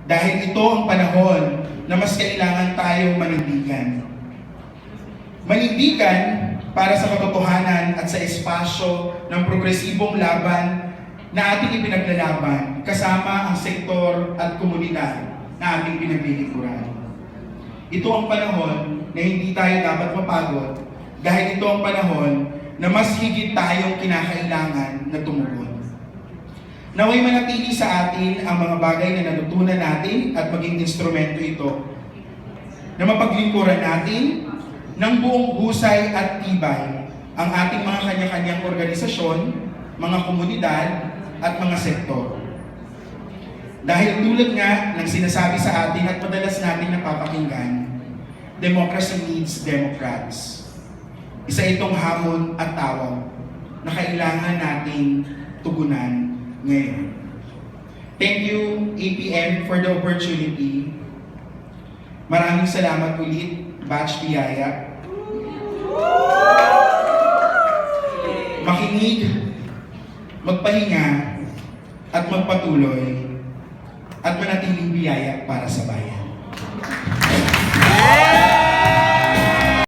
Dahil ito ang panahon na mas kailangan tayong manindigan. Manindigan para sa katotohanan at sa espasyo ng progresibong laban na ating ipinaglalaban kasama ang sektor at komunidad na ating pinaglilingkuran. Ito ang panahon na hindi tayo dapat mapagod dahil ito ang panahon na mas higit tayong kinakailangan na tumugon. Naway manatili sa atin ang mga bagay na natutunan natin at maging instrumento ito na mapaglingkuran natin ng buong husay at tibay ang ating mga kanya-kanyang organisasyon, mga komunidad at mga sektor. Dahil tulad nga ng sinasabi sa atin at madalas natin napapakinggan, democracy needs Democrats. Isa itong hamon at tawag na kailangan nating tugunan ngayon. Thank you, APM, for the opportunity. Maraming salamat ulit, Batch Biyaya. Makinig, magpahinga, at magpatuloy, at manatiling biyaya para sa bayan.